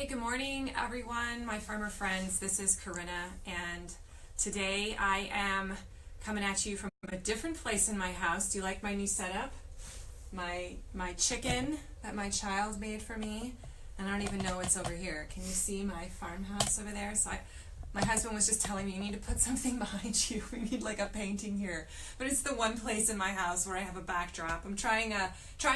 good morning everyone, my farmer friends. This is Corinna, and today I am coming at you from a different place in my house. Do you like my new setup? My chicken that my child made for me, and I don't even know what's over here. Can you see my farmhouse over there? So my husband was just telling me, you need to put something behind you. We need like a painting here. But it's the one place in my house where I have a backdrop. I'm trying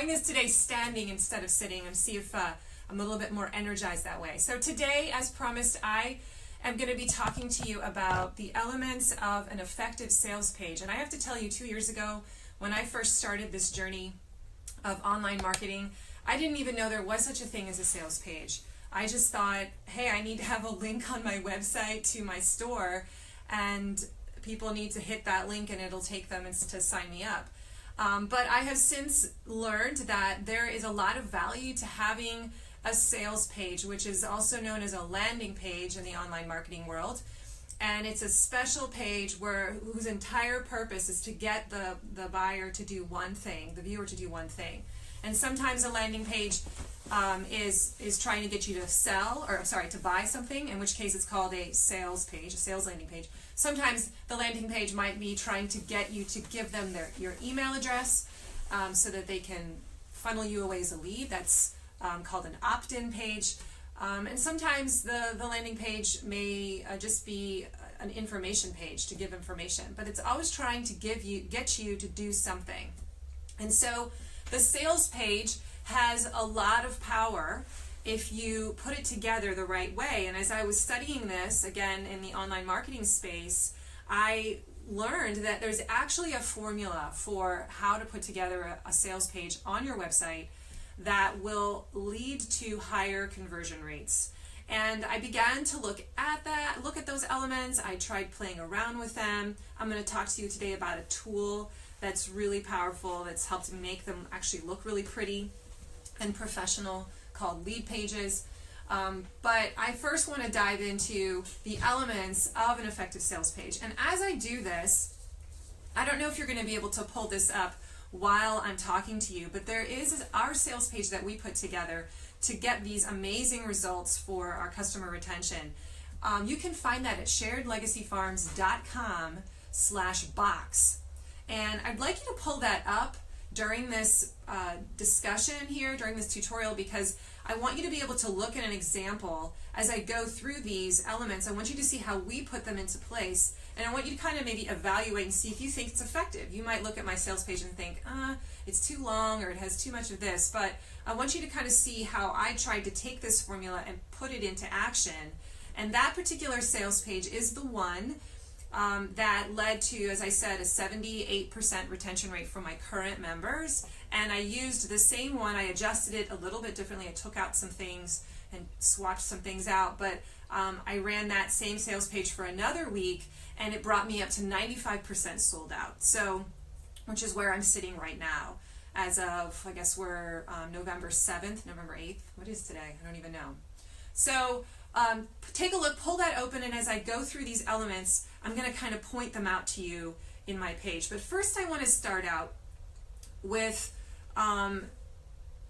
this today standing instead of sitting, and see if I'm a little bit more energized that way. So today, as promised, I am going to be talking to you about the elements of an effective sales page. And I have to tell you, 2 years ago, when I first started this journey of online marketing, I didn't even know there was such a thing as a sales page. I just thought, hey, I need to have a link on my website to my store, and people need to hit that link and it'll take them to sign me up. But I have since learned that there is a lot of value to having a sales page, which is also known as a landing page in the online marketing world. And it's a special page whose entire purpose is to get the buyer to do one thing, the viewer to do one thing. And sometimes a landing page is trying to get you to to buy something, in which case it's called a sales page, a sales landing page. Sometimes the landing page might be trying to get you to give them your email address so that they can funnel you away as a lead. That's called an opt-in page. And sometimes the landing page may just be an information page to give information, but it's always trying to get you to do something. And so the sales page has a lot of power if you put it together the right way. And as I was studying this, again, in the online marketing space, I learned that there's actually a formula for how to put together a sales page on your website that will lead to higher conversion rates. And I began to look at those elements. I tried playing around with them. I'm going to talk to you today about a tool that's really powerful, that's helped me make them actually look really pretty and professional, called Lead Pages. But I first want to dive into the elements of an effective sales page. And as I do this, I don't know if you're going to be able to pull this up while I'm talking to you, but there is our sales page that we put together to get these amazing results for our customer retention. You can find that at sharedlegacyfarms.com/box. And I'd like you to pull that up during this discussion here, during this tutorial, because I want you to be able to look at an example as I go through these elements. I want you to see how we put them into place, and I want you to kind of maybe evaluate and see if you think it's effective. You might look at my sales page and think, it's too long, or it has too much of this, but I want you to kind of see how I tried to take this formula and put it into action. And that particular sales page is the one that led to, as I said, a 78% retention rate for my current members. And I used the same one. I adjusted it a little bit differently. I took out some things and swapped some things out, but I ran that same sales page for another week, and it brought me up to 95% sold out. So, which is where I'm sitting right now as of, I guess we're November 7th, November 8th. What is today? I don't even know. So take a look, pull that open, and as I go through these elements, I'm going to kind of point them out to you in my page. But first I want to start out with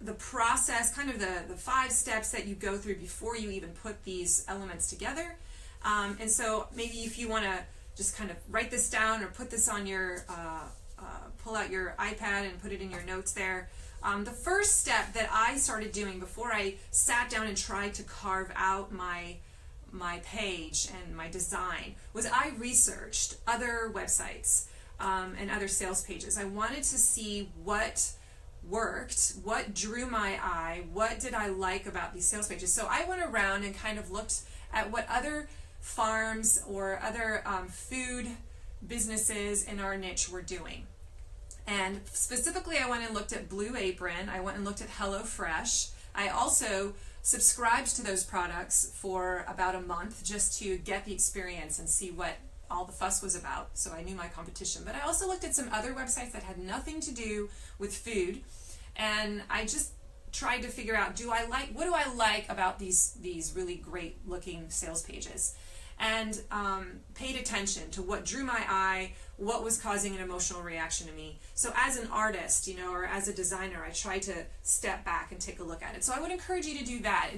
the process, kind of the 5 steps that you go through before you even put these elements together. And so maybe if you want to just kind of write this down or put this on your, pull out your iPad and put it in your notes there. The first step that I started doing before I sat down and tried to carve out my page and my design was I researched other websites and other sales pages. I wanted to see what worked, what drew my eye, what did I like about these sales pages. So I went around and kind of looked at what other farms or other food businesses in our niche were doing. And specifically, I went and looked at Blue Apron. I went and looked at HelloFresh. I also subscribed to those products for about a month just to get the experience and see what all the fuss was about, so I knew my competition. But I also looked at some other websites that had nothing to do with food, and I just tried to figure out, what do I like about these really great looking sales pages? and paid attention to what drew my eye, what was causing an emotional reaction to me. So as an artist, you know, or as a designer, I try to step back and take a look at it. So I would encourage you to do that.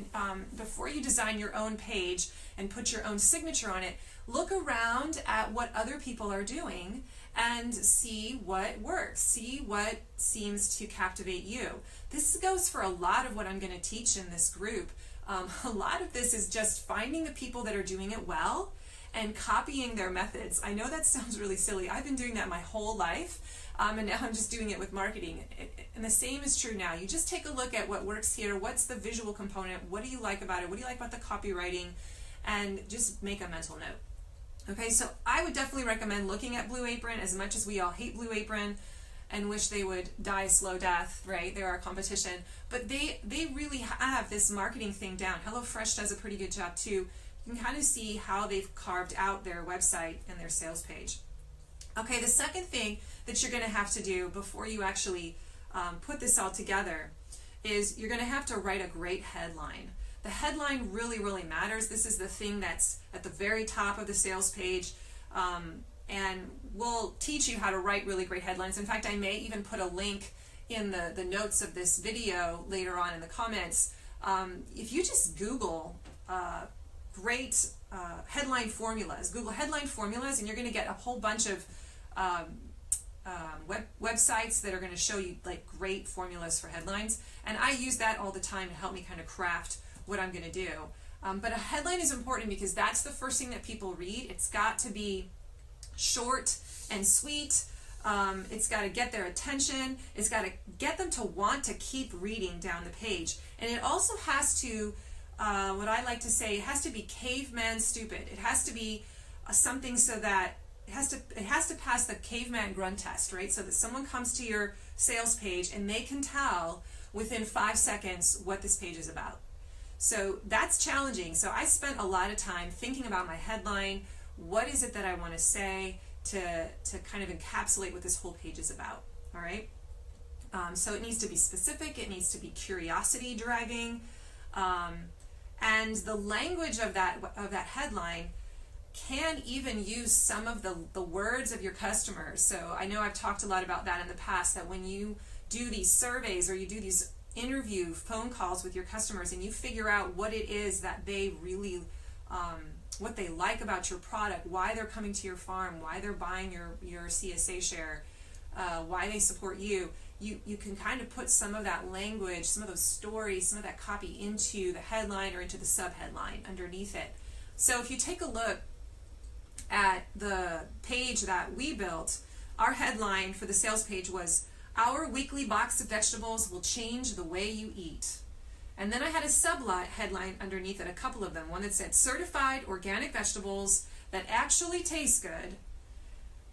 Before you design your own page and put your own signature on it, look around at what other people are doing and see what works, see what seems to captivate you. This goes for a lot of what I'm going to teach in this group. A lot of this is just finding the people that are doing it well and copying their methods. I know that sounds really silly. I've been doing that my whole life, and now I'm just doing it with marketing. And the same is true now. You just take a look at what works here. What's the visual component? What do you like about it? What do you like about the copywriting? And just make a mental note. Okay, so I would definitely recommend looking at Blue Apron, as much as we all hate Blue Apron and wish they would die a slow death, right? They're our competition. But they really have this marketing thing down. HelloFresh does a pretty good job too. You can kind of see how they've carved out their website and their sales page. Okay, the second thing that you're going to have to do before you actually put this all together is you're going to have to write a great headline. The headline really, really matters. This is the thing that's at the very top of the sales page, and we'll teach you how to write really great headlines. In fact, I may even put a link in the notes of this video later on in the comments. If you just Google great headline formulas, Google headline formulas, and you're going to get a whole bunch of websites that are going to show you like great formulas for headlines. And I use that all the time to help me kind of craft what I'm going to do. But a headline is important because that's the first thing that people read. It's got to be short and sweet. It's got to get their attention. It's got to get them to want to keep reading down the page. And it also has to, what I like to say, it has to be caveman stupid. It has to be something so that it has to pass the caveman grunt test, right? So that someone comes to your sales page and they can tell within 5 seconds what this page is about. So that's challenging. So I spent a lot of time thinking about my headline. What is it that I want to say to kind of encapsulate what this whole page is about, all right? So it needs to be specific. It needs to be curiosity driving. And the language of that headline can even use some of the words of your customers. So I know I've talked a lot about that in the past, that when you do these surveys or you do these interview phone calls with your customers and you figure out what it is that they really, what they like about your product, why they're coming to your farm, why they're buying your CSA share, why they support you, you can kind of put some of that language, some of those stories, some of that copy into the headline or into the sub-headline underneath it. So if you take a look at the page that we built, our headline for the sales page was, "Our weekly box of vegetables will change the way you eat." And then I had a sub-headline underneath it, a couple of them. One that said, "Certified organic vegetables that actually taste good."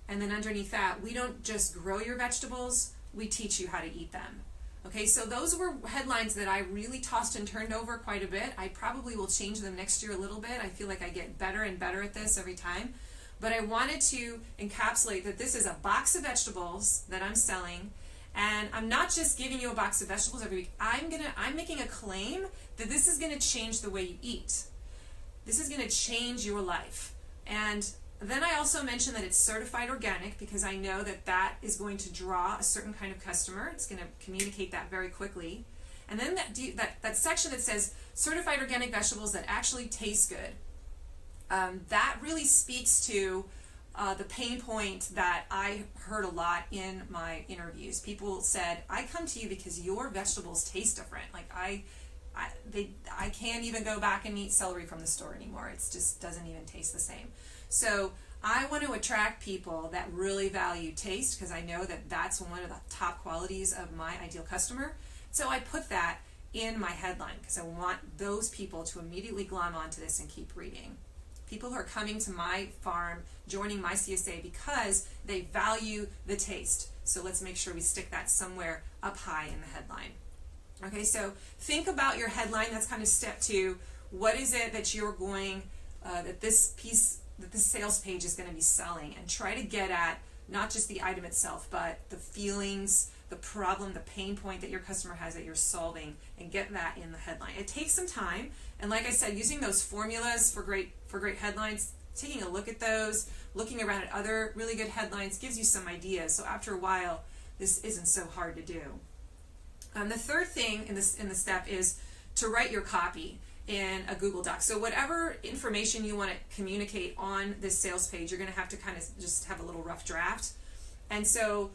And then underneath that, "We don't just grow your vegetables, we teach you how to eat them." Okay, so those were headlines that I really tossed and turned over quite a bit. I probably will change them next year a little bit. I feel like I get better and better at this every time. But I wanted to encapsulate that this is a box of vegetables that I'm selling, and I'm not just giving you a box of vegetables every week. I'm making a claim that this is going to change the way you eat. This is going to change your life. And then I also mentioned that it's certified organic because I know that that is going to draw a certain kind of customer. It's going to communicate that very quickly. And then that section that says certified organic vegetables that actually taste good, that really speaks to the pain point that I heard a lot in my interviews. People said, "I come to you because your vegetables taste different. Like I can't even go back and eat celery from the store anymore. It just doesn't even taste the same." So I want to attract people that really value taste because I know that that's one of the top qualities of my ideal customer. So I put that in my headline because I want those people to immediately glom onto this and keep reading. People who are coming to my farm, joining my CSA because they value the taste. So let's make sure we stick that somewhere up high in the headline. Okay, so think about your headline. That's kind of step 2. What is it that you're going, that this sales page is going to be selling, and try to get at not just the item itself, but the feelings, the problem, the pain point that your customer has that you're solving, and get that in the headline. It takes some time, and like I said, using those formulas for great headlines taking a look at those, looking around at other really good headlines gives you some ideas. So after a while, this isn't so hard to do. The third thing in the step is to write your copy in a Google Doc. So whatever information you want to communicate on this sales page, you're going to have to kind of just have a little rough draft. And so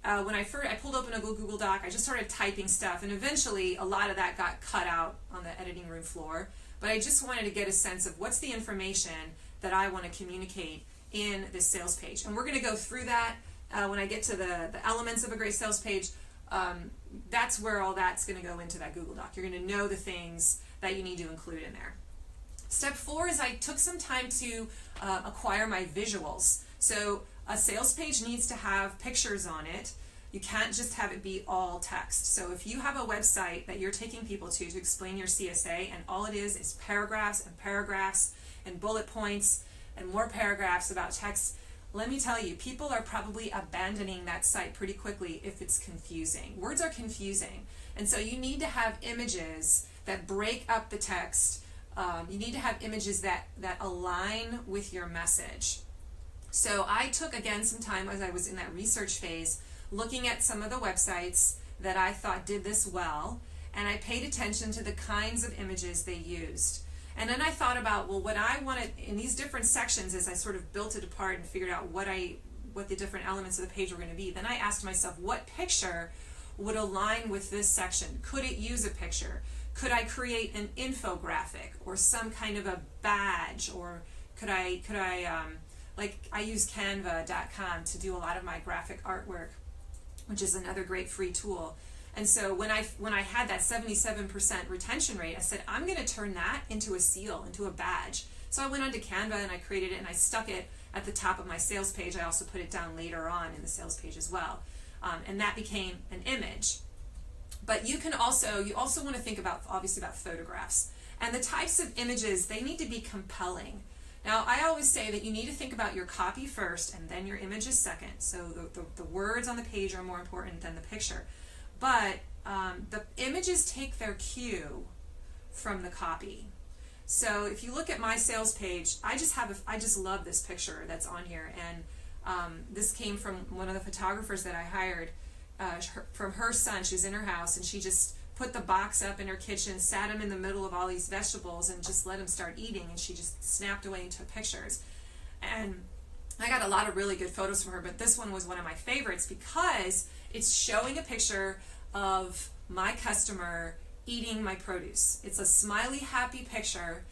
when I pulled open a Google Doc, I just started typing stuff, and eventually a lot of that got cut out on the editing room floor. But I just wanted to get a sense of what's the information that I want to communicate in this sales page. And we're going to go through that when I get to the elements of a great sales page. That's where all that's going to go into that Google Doc. You're going to know the things that you need to include in there. Step 4 is I took some time to acquire my visuals. So a sales page needs to have pictures on it. You can't just have it be all text. So if you have a website that you're taking people to explain your CSA, and all it is paragraphs and paragraphs and bullet points and more paragraphs about text, let me tell you, people are probably abandoning that site pretty quickly if it's confusing. Words are confusing. And so you need to have images that break up the text. You need to have images that align with your message. So I took, again, some time as I was in that research phase, looking at some of the websites that I thought did this well, and I paid attention to the kinds of images they used. And then I thought about, well, what I wanted in these different sections, as I sort of built it apart and figured out what the different elements of the page were going to be, then I asked myself, what picture would align with this section? Could it use a picture? Could I create an infographic or some kind of a badge? Or could I like I use Canva.com to do a lot of my graphic artwork, which is another great free tool. And so when I had that 77% retention rate, I said, I'm going to turn that into a seal, into a badge. So I went onto Canva and I created it and I stuck it at the top of my sales page. I also put it down later on in the sales page as well. And that became an image. But you also want to think about, obviously, about photographs. And the types of images, they need to be compelling. Now, I always say that you need to think about your copy first and then your images second. So the words on the page are more important than the picture. But the images take their cue from the copy. So if you look at my sales page, I just love this picture that's on here. And this came from one of the photographers that I hired, from her son. She was in her house, and she just put the box up in her kitchen, sat him in the middle of all these vegetables, and just let him start eating, and she just snapped away and took pictures. And I got a lot of really good photos from her, but this one was one of my favorites because it's showing a picture of my customer eating my produce. It's a smiley, happy picture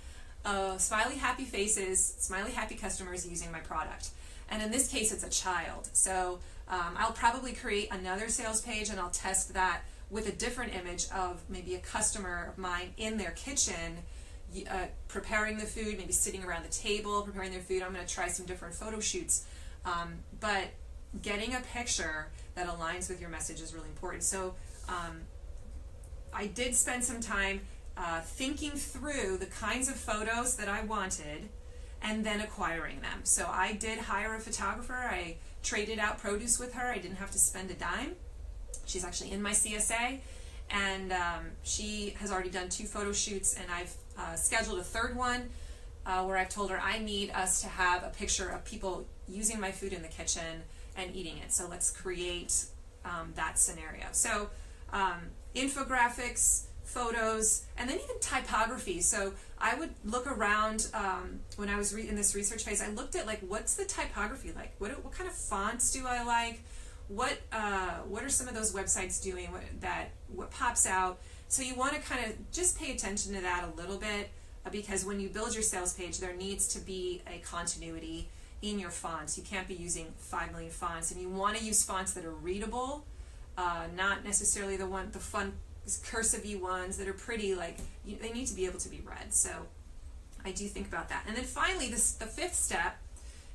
of smiley, happy faces, smiley, happy customers using my product. And in this case, it's a child. So I'll probably create another sales page, and I'll test that with a different image of maybe a customer of mine in their kitchen preparing the food, maybe sitting around the table preparing their food. I'm going to try some different photo shoots. But getting a picture that aligns with your message is really important. So I did spend some time thinking through the kinds of photos that I wanted and then acquiring them. So I did hire a photographer. I traded out produce with her. I didn't have to spend a dime. She's actually in my CSA, and she has already done 2 photo shoots, and I've scheduled a third one where I've told her I need us to have a picture of people using my food in the kitchen and eating it. So let's create that scenario. So infographics, photos, and then even typography. So I would look around when I was in this research phase. I looked at, like, what's the typography like? What kind of fonts do I like? What are some of those websites doing? What pops out? So you want to kind of just pay attention to that a little bit, because when you build your sales page, there needs to be a continuity in your fonts. You can't be using 5 million fonts, and you want to use fonts that are readable, not necessarily the fun cursive-y ones that are pretty. They need to be able to be read. So I do think about that. And then finally, the 5th step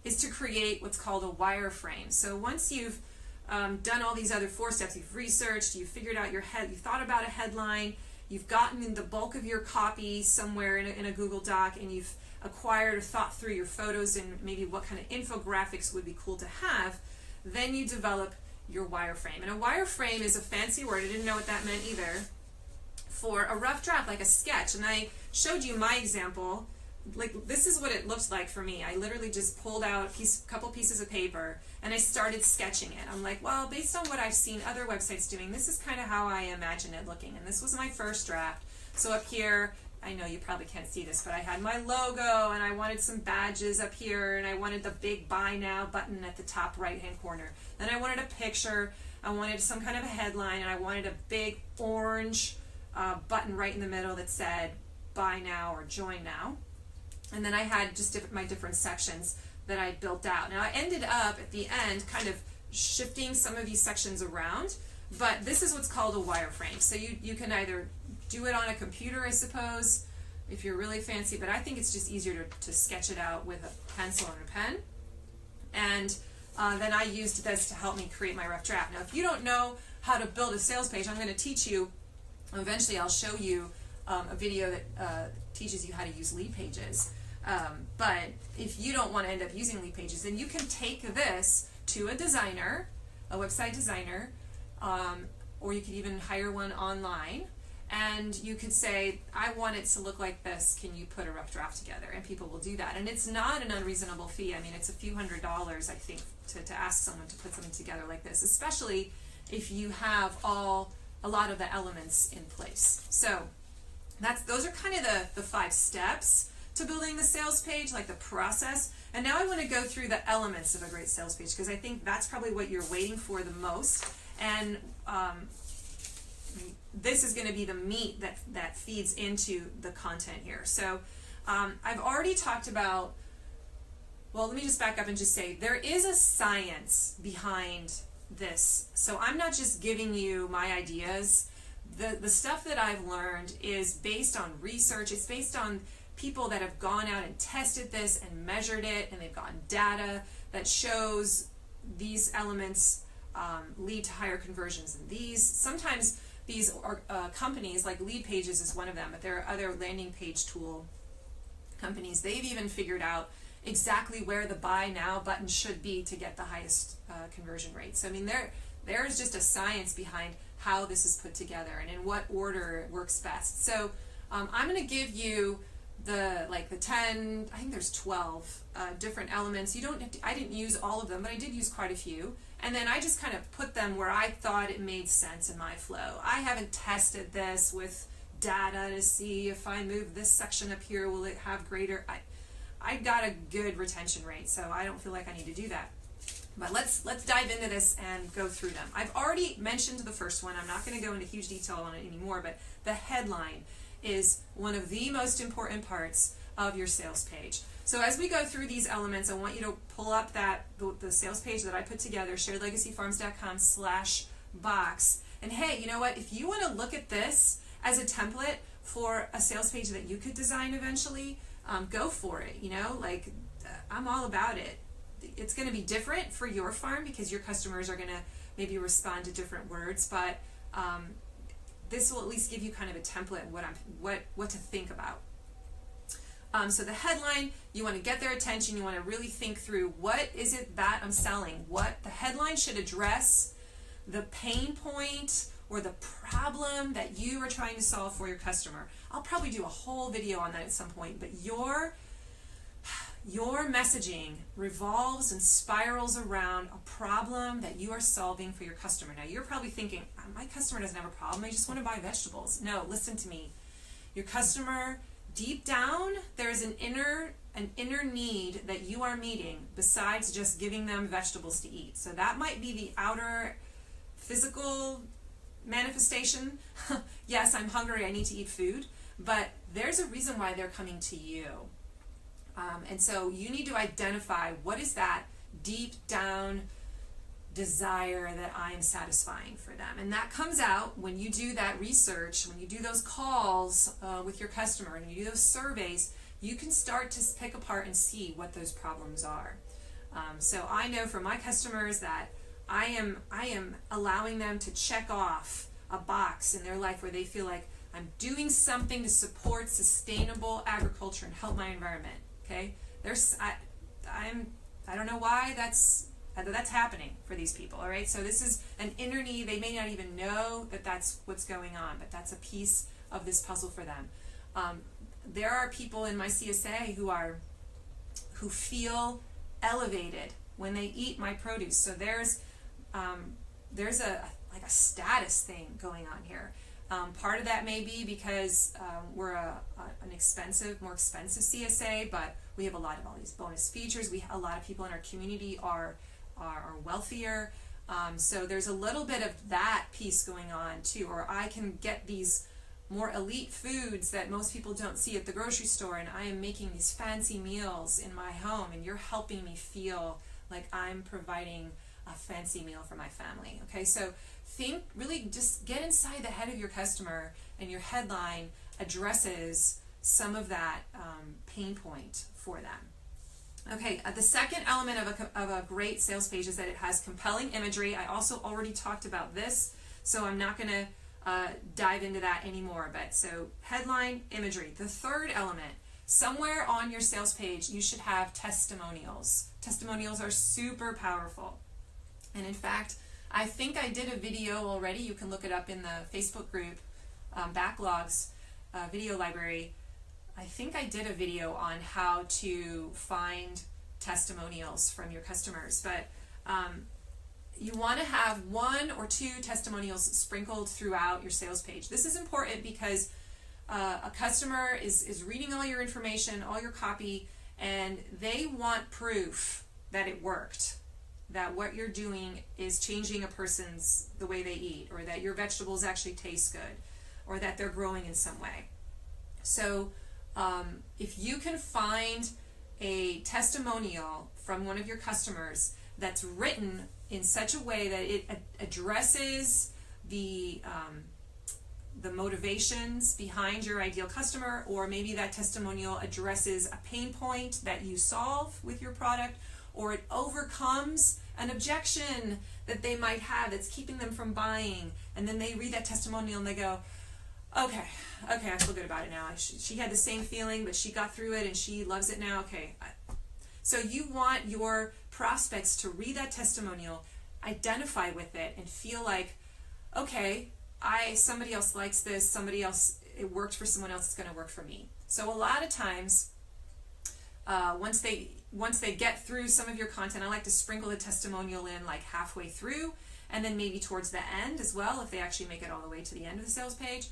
is to create what's called a wireframe. So once you've done all these other 4 steps, you've researched, you've figured out you've thought about a headline, you've gotten the bulk of your copy somewhere in a Google Doc, and you've acquired or thought through your photos and maybe what kind of infographics would be cool to have, then you develop your wireframe. And a wireframe is a fancy word, I didn't know what that meant either, for a rough draft, like a sketch. And I showed you my example like this is what it looked like for me. I literally just pulled out a couple pieces of paper and I started sketching it. I'm like, well, based on what I've seen other websites doing, this is kind of how I imagine it looking. And this was my first draft. So up here, I know you probably can't see this, but I had my logo and I wanted some badges up here and I wanted the big buy now button at the top right hand corner. Then I wanted a picture, I wanted some kind of a headline, and I wanted a big orange button right in the middle that said buy now or join now. And then I had just my different sections that I built out. Now I ended up at the end kind of shifting some of these sections around, but this is what's called a wireframe. So you can either do it on a computer, I suppose, if you're really fancy, but I think it's just easier to sketch it out with a pencil and a pen. And then I used this to help me create my rough draft. Now if you don't know how to build a sales page, I'm going to teach you, eventually I'll show you a video that teaches you how to use lead pages. But if you don't want to end up using lead pages, then you can take this to a designer, a website designer, or you could even hire one online, and you could say, I want it to look like this, can you put a rough draft together? And people will do that. And it's not an unreasonable fee. I mean, it's a few $100s, I think, to ask someone to put something together like this, especially if you have a lot of the elements in place. So those are kind of the 5 steps to building the sales page, like the process. And now I want to go through the elements of a great sales page, because I think that's probably what you're waiting for the most. And this is going to be the meat that feeds into the content here. So I've already talked about, well, let me just back up and just say there is a science behind this. So I'm not just giving you my ideas. The stuff that I've learned is based on research. It's based on people that have gone out and tested this and measured it, and they've gotten data that shows these elements lead to higher conversions than these. Sometimes these companies, like Lead Pages is one of them, but there are other landing page tool companies. They've even figured out exactly where the buy now button should be to get the highest conversion rates. So I mean, there's just a science behind how this is put together and in what order it works best. So I'm going to give you the 10, I think there's 12 different elements. You don't have to, I didn't use all of them, but I did use quite a few. And then I just kind of put them where I thought it made sense in my flow. I haven't tested this with data to see if I move this section up here, will it have greater, I got a good retention rate, so I don't feel like I need to do that. But let's dive into this and go through them. I've already mentioned the first one. I'm not going to go into huge detail on it anymore, but the headline is one of the most important parts of your sales page. So as we go through these elements, I want you to pull up the sales page that I put together, sharedlegacyfarms.com/box. And hey, you know what? If you want to look at this as a template for a sales page that you could design eventually, go for it. You know, like I'm all about it. It's going to be different for your farm because your customers are going to maybe respond to different words, but this will at least give you kind of a template what to think about. So the headline, you want to get their attention. You want to really think through what is it that I'm selling. What the headline should address the pain point or the problem that you are trying to solve for your customer. I'll probably do a whole video on that at some point, but your messaging revolves and spirals around a problem that you are solving for your customer. Now you're probably thinking, my customer doesn't have a problem, I just want to buy vegetables. No, listen to me. Your customer, deep down, there's an inner need that you are meeting besides just giving them vegetables to eat. So that might be the outer physical manifestation. Yes, I'm hungry, I need to eat food, but there's a reason why they're coming to you. And so you need to identify what is that deep down desire that I am satisfying for them. And that comes out when you do that research, when you do those calls with your customer, and you do those surveys, you can start to pick apart and see what those problems are. So I know for my customers that I am allowing them to check off a box in their life where they feel like I'm doing something to support sustainable agriculture and help my environment. Okay, I don't know why that's happening for these people. All right, so this is an inner need. They may not even know that that's what's going on, but that's a piece of this puzzle for them. there are people in my CSA who feel elevated when they eat my produce. So there's a like a status thing going on here. Part of that may be because we're an more expensive CSA, but we have a lot of all these bonus features. A lot of people in our community are wealthier. So there's a little bit of that piece going on too, or I can get these more elite foods that most people don't see at the grocery store, and I am making these fancy meals in my home, and you're helping me feel like I'm providing a fancy meal for my family. Okay, so really just get inside the head of your customer, and your headline addresses some of that pain point for them. Okay, the second element of a great sales page is that it has compelling imagery. I also already talked about this, so I'm not going to dive into that anymore. But so headline, imagery. The third element, somewhere on your sales page, you should have testimonials. Testimonials are super powerful. And in fact, I think I did a video already. You can look it up in the Facebook group, Backlogs video library. I think I did a video on how to find testimonials from your customers. But you want to have 1 or 2 testimonials sprinkled throughout your sales page. This is important because a customer is reading all your information, all your copy, and they want proof that it worked, that what you're doing is changing the way they eat, or that your vegetables actually taste good, or that they're growing in some way. So if you can find a testimonial from one of your customers that's written in such a way that it addresses the motivations behind your ideal customer, or maybe that testimonial addresses a pain point that you solve with your product, or it overcomes an objection that they might have that's keeping them from buying, and then they read that testimonial and they go, okay, I feel good about it now. She had the same feeling, but she got through it and she loves it now. Okay. So you want your prospects to read that testimonial, identify with it, and feel like, okay, somebody else likes this, it worked for someone else, it's going to work for me. So a lot of times, once they get through some of your content, I like to sprinkle the testimonial in like halfway through, and then maybe towards the end as well, if they actually make it all the way to the end of the sales page,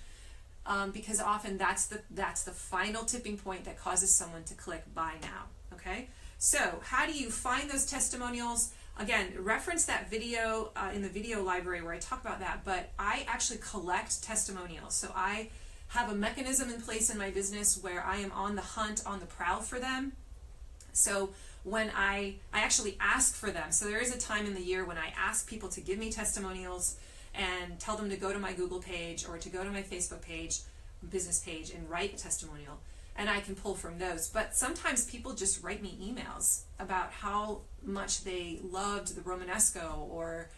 because often that's the final tipping point that causes someone to click buy now. Okay, so how do you find those testimonials? Again, reference that video in the video library where I talk about that, but I actually collect testimonials. So I have a mechanism in place in my business where I am on the hunt, on the prowl for them. So when I actually ask for them, so there is a time in the year when I ask people to give me testimonials and tell them to go to my Google page or to go to my Facebook page, business page, and write a testimonial. And I can pull from those. But sometimes people just write me emails about how much they loved the Romanesco, or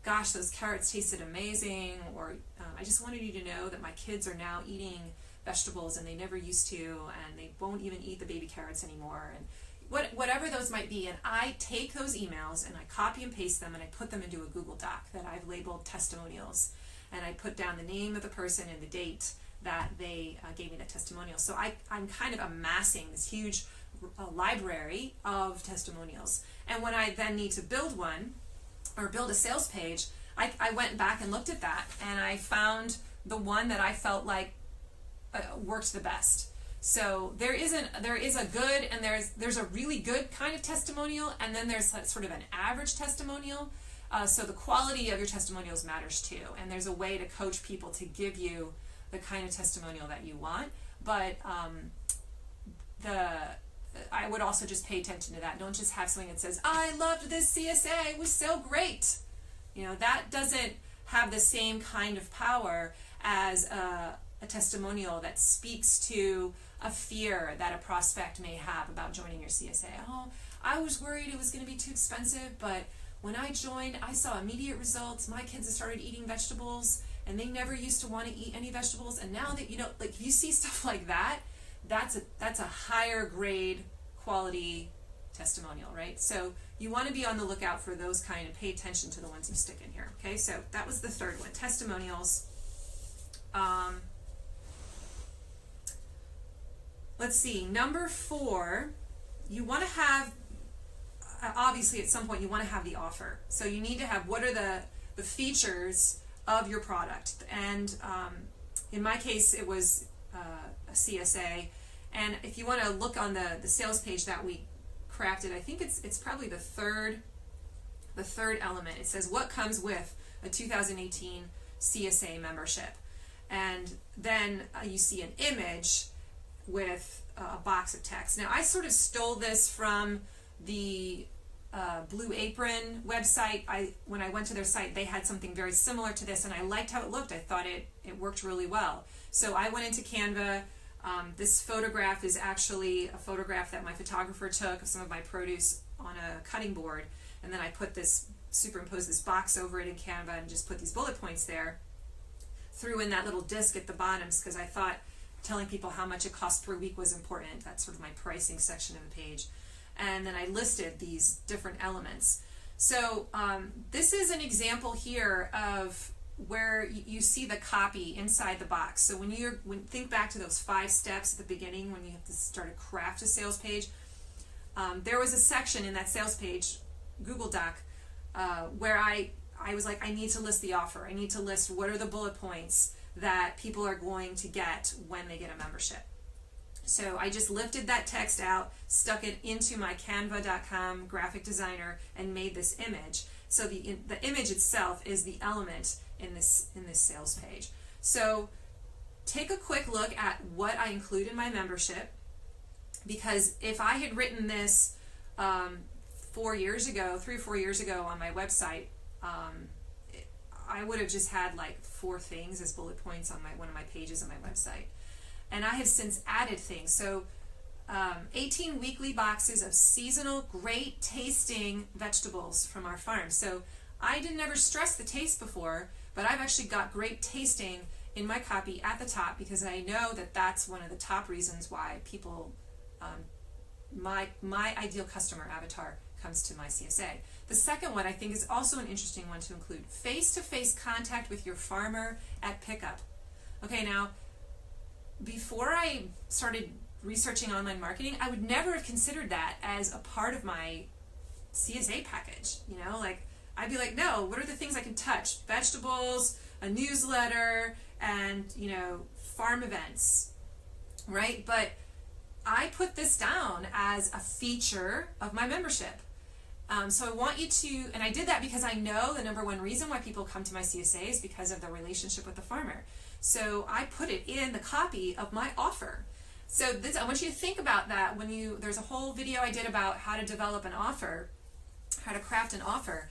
gosh, those carrots tasted amazing, or I just wanted you to know that my kids are now eating vegetables and they never used to, and they won't even eat the baby carrots anymore, and whatever those might be. And I take those emails and I copy and paste them and I put them into a Google Doc that I've labeled testimonials, and I put down the name of the person and the date that they gave me the testimonial. So I'm kind of amassing this huge library of testimonials. And when I then need to build one or build a sales page, I went back and looked at that, and I found the one that I felt like worked the best. So there is a good, and there's a really good kind of testimonial, and then there's sort of an average testimonial. So the quality of your testimonials matters too, and there's a way to coach people to give you the kind of testimonial that you want. But I would also just pay attention to that. Don't just have something that says, I loved this CSA, it was so great. That doesn't have the same kind of power as a testimonial that speaks to a fear that a prospect may have about joining your CSA. Oh, I was worried it was going to be too expensive, but when I joined, I saw immediate results. My kids have started eating vegetables, and they never used to want to eat any vegetables, and now that, like, if you see stuff like that, that's a higher grade quality testimonial, right? So you want to be on the lookout for those kind, and pay attention to the ones you stick in here. Okay, so that was the third one, testimonials. let's see, number 4, you want to have, obviously at some point you want to have the offer. So you need to have, what are the features of your product? And in my case it was a CSA, and if you want to look on the sales page that we crafted, I think it's probably the third element. It says what comes with a 2018 CSA membership, and then you see an image with a box of text. Now I sort of stole this from the Blue Apron website. When I went to their site, they had something very similar to this, and I liked how it looked. I thought it worked really well. So I went into Canva. This photograph is actually a photograph that my photographer took of some of my produce on a cutting board, and then I superimposed this box over it in Canva and just put these bullet points there. Threw in that little disc at the bottoms because I thought telling people how much it cost per week was important. That's sort of my pricing section of the page. And then I listed these different elements. So this is an example here of where you see the copy inside the box. So think back to those 5 steps at the beginning when you have to start to craft a sales page. There was a section in that sales page, Google Doc, where I was like, I need to list the offer. I need to list what are the bullet points that people are going to get when they get a membership. So I just lifted that text out, stuck it into my canva.com graphic designer, and made this image. So the image itself is the element in this sales page. So take a quick look at what I include in my membership, because if I had written this 3 or 4 years ago on my website, I would have just had like 4 things as bullet points on one of my pages on my website. And I have since added things. So 18 weekly boxes of seasonal, great tasting vegetables from our farm. So I didn't ever stress the taste before, but I've actually got great tasting in my copy at the top, because I know that that's one of the top reasons why people, my ideal customer avatar comes to my CSA. The second one I think is also an interesting one to include: face-to-face contact with your farmer at pickup. Okay, now before I started researching online marketing, I would never have considered that as a part of my CSA package. Like I'd be like, no, what are the things I can touch? Vegetables, a newsletter, and farm events, right? But I put this down as a feature of my membership. So I want you to, and I did that because I know the number one reason why people come to my CSA is because of the relationship with the farmer. So I put it in the copy of my offer. So I want you to think about that there's a whole video I did about how to develop an offer, how to craft an offer.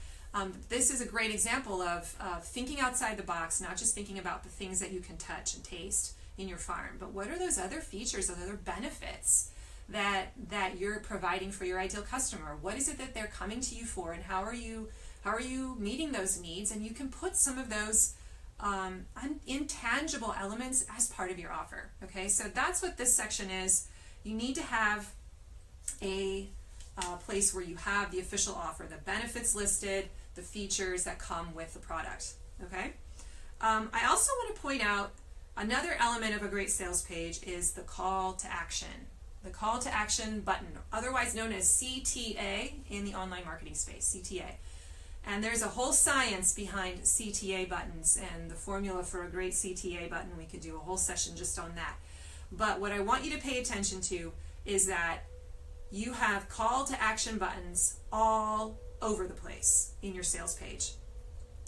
This is a great example of thinking outside the box, not just thinking about the things that you can touch and taste in your farm, but what are those other features, those other benefits that you're providing for your ideal customer? What is it that they're coming to you for, and how are you meeting those needs? And you can put some of those intangible elements as part of your offer. Okay, so that's what this section is. You need to have a place where you have the official offer, the benefits listed, the features that come with the product. Okay, I also want to point out another element of a great sales page is the call to action. The call to action button, otherwise known as CTA in the online marketing space, CTA. And there's a whole science behind CTA buttons and the formula for a great CTA button. We could do a whole session just on that. But what I want you to pay attention to is that you have call to action buttons all over the place in your sales page.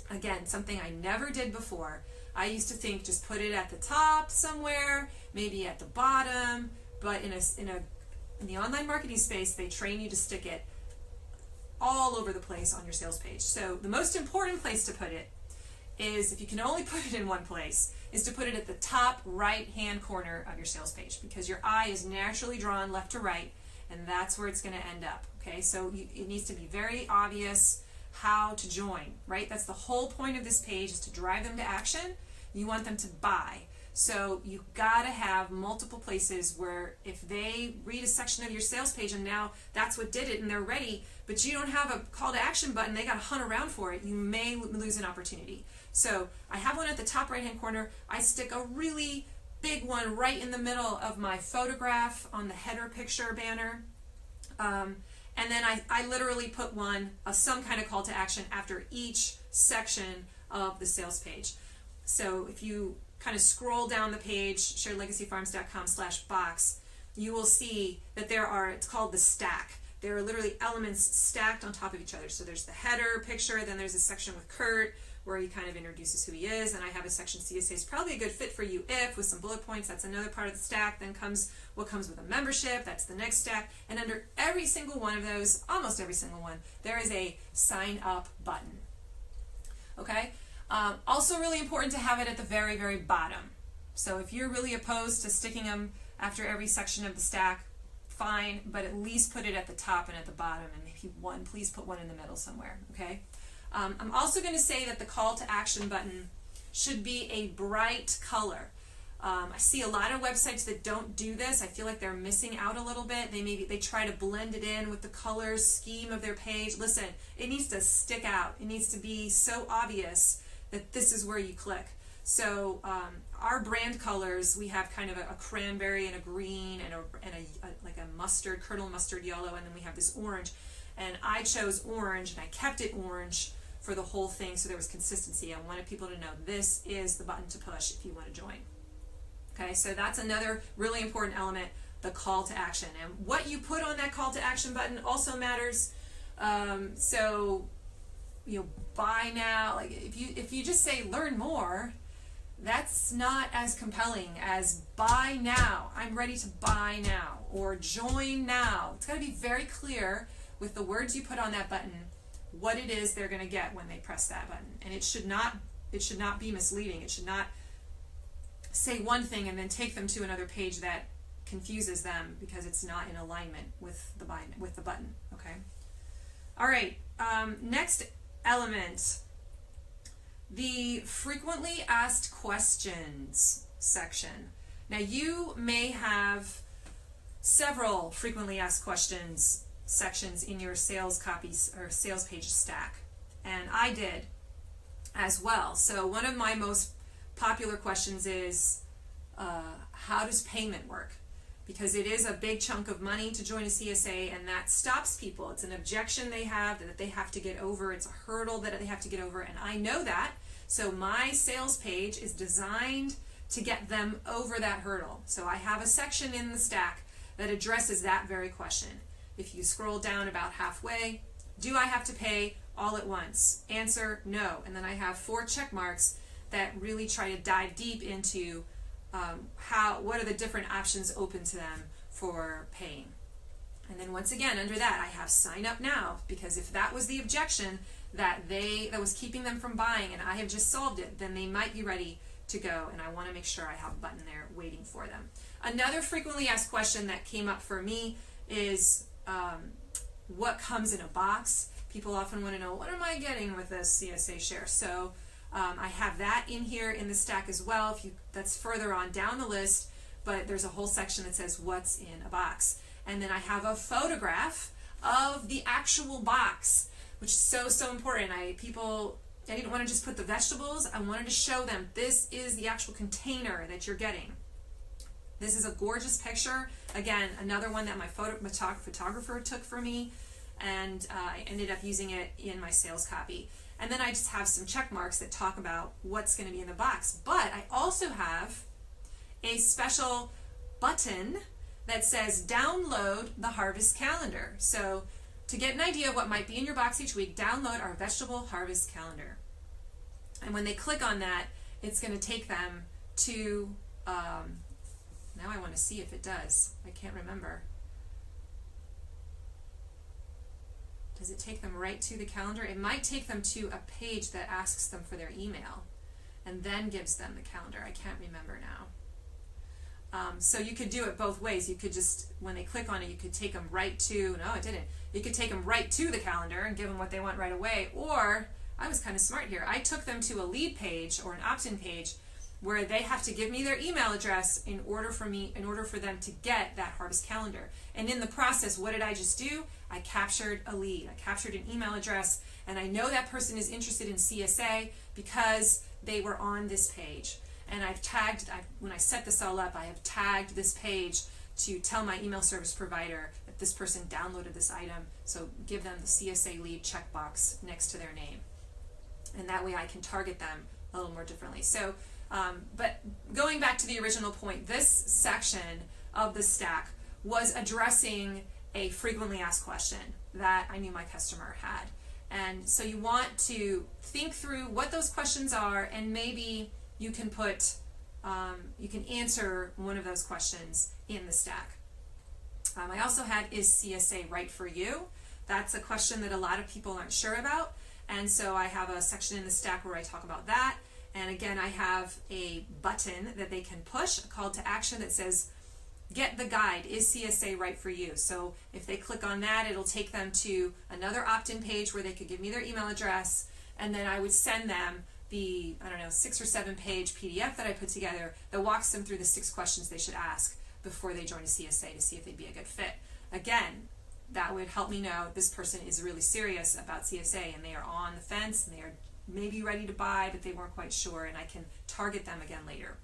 Again, something I never did before. I used to think just put it at the top somewhere, maybe at the bottom, but in the online marketing space, they train you to stick it all over the place on your sales page. So the most important place to put it is, if you can only put it in one place, is to put it at the top right-hand corner of your sales page, because your eye is naturally drawn left to right, and that's where it's going to end up. Okay, so it needs to be very obvious how to join, right? That's the whole point of this page, is to drive them to action. You want them to buy. So you've got to have multiple places where if they read a section of your sales page and now that's what did it and they're ready, but you don't have a call to action button, they got to hunt around for it, you may lose an opportunity. So I have one at the top right hand corner. I stick a really big one right in the middle of my photograph on the header picture banner. And then I literally put some kind of call to action after each section of the sales page. So if you kind of scroll down the page, sharedlegacyfarms.com/box, you will see that it's called the stack. There are literally elements stacked on top of each other. So there's the header picture, then there's a section with Kurt where he kind of introduces who he is, and I have a section CSA is probably a good fit for you if, with some bullet points. That's another part of the stack. Then comes what comes with a membership. That's the next stack. And under every single one of those, almost every single one, there is a sign up button. Okay? Also really important to have it at the very, very bottom. So if you're really opposed to sticking them after every section of the stack, fine, but at least put it at the top and at the bottom, and maybe please put one in the middle somewhere, okay? I'm also going to say that the call to action button should be a bright color. I see a lot of websites that don't do this. I feel like they're missing out a little bit. They try to blend it in with the color scheme of their page. Listen, it needs to stick out. It needs to be so obvious that this is where you click. So our brand colors, we have kind of a cranberry and a green and like a mustard, kernel mustard yellow, and then we have this orange. And I chose orange, and I kept it orange for the whole thing so there was consistency. I wanted people to know this is the button to push if you want to join. Okay, so that's another really important element, the call to action. And what you put on that call to action button also matters. So, buy now, like if you just say learn more, that's not as compelling as buy now. I'm ready to buy now, or join now. It's got to be very clear with the words you put on that button what it is they're going to get when they press that button. And it should not be misleading. It should not say one thing and then take them to another page that confuses them because it's not in alignment with the button. Okay. All right. Next element, the frequently asked questions section. Now you may have several frequently asked questions sections in your sales copies or sales page stack, and I did as well. So one of my most popular questions is how does payment work? Because it is a big chunk of money to join a CSA, and that stops people. It's an objection they have that they have to get over. It's a hurdle that they have to get over, and I know that. So my sales page is designed to get them over that hurdle. So I have a section in the stack that addresses that very question. If you scroll down about halfway, do I have to pay all at once? Answer, no. And then I have 4 check marks that really try to dive deep into what are the different options open to them for paying. And then once again, under that, I have sign up now, because if that was the objection that was keeping them from buying and I have just solved it, then they might be ready to go, and I want to make sure I have a button there waiting for them. Another frequently asked question that came up for me is what comes in a box. People often want to know, what am I getting with this CSA share? So I have that in here in the stack as well. That's further on down the list, but there's a whole section that says what's in a box. And then I have a photograph of the actual box, which is so important. I didn't want to just put the vegetables. I wanted to show them this is the actual container that you're getting. This is a gorgeous picture. Again, another one that my photographer took for me, and I ended up using it in my sales copy. And then I just have some check marks that talk about what's going to be in the box. But I also have a special button that says download the harvest calendar. So to get an idea of what might be in your box each week, download our vegetable harvest calendar. And when they click on that, it's going to take them to, now I want to see if it does. I can't remember. Does it take them right to the calendar? It might take them to a page that asks them for their email and then gives them the calendar. I can't remember now. So you could do it both ways. You could just, when they click on it, you could take them right to, no, it didn't. You could take them right to the calendar and give them what they want right away. Or, I was kind of smart here, I took them to a lead page or an opt-in page where they have to give me their email address in order for them to get that harvest calendar. And in the process, what did I just do? I captured a lead. I captured an email address, and I know that person is interested in CSA because they were on this page. and when I set this all up, I have tagged this page to tell my email service provider that this person downloaded this item, so give them the CSA lead checkbox next to their name. And that way I can target them a little more differently. So, but going back to the original point, this section of the stack was addressing a frequently asked question that I knew my customer had. And so you want to think through what those questions are, and maybe you can put, you can answer one of those questions in the stack. I also had, is CSA right for you? That's a question that a lot of people aren't sure about. And so I have a section in the stack where I talk about that. And again, I have a button that they can push, a call to action that says, get the guide, is CSA right for you? So if they click on that, it'll take them to another opt-in page where they could give me their email address, and then I would send them the, 6 or 7 page PDF that I put together that walks them through the 6 questions they should ask before they join a CSA to see if they'd be a good fit. Again, that would help me know this person is really serious about CSA and they are on the fence and they are maybe ready to buy, but they weren't quite sure, and I can target them again later.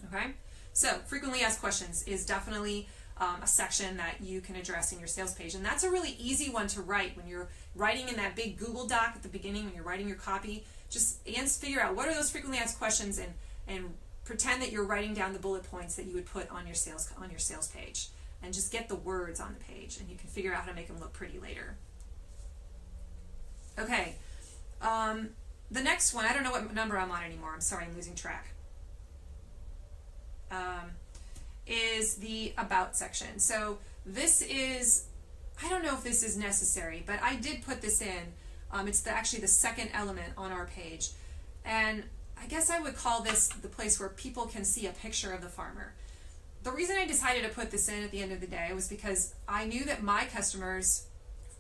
Okay? So frequently asked questions is definitely a section that you can address in your sales page, and that's a really easy one to write when you're writing in that big Google Doc at the beginning when you're writing your copy. Just figure out what are those frequently asked questions, and pretend that you're writing down the bullet points that you would put on your sales page, and just get the words on the page, and you can figure out how to make them look pretty later. Okay, the next one, I don't know what number I'm on anymore. I'm sorry, I'm losing track. Is the About section. So this is, I don't know if this is necessary, but I did put this in. It's actually the second element on our page. And I guess I would call this the place where people can see a picture of the farmer. The reason I decided to put this in at the end of the day was because I knew that my customers,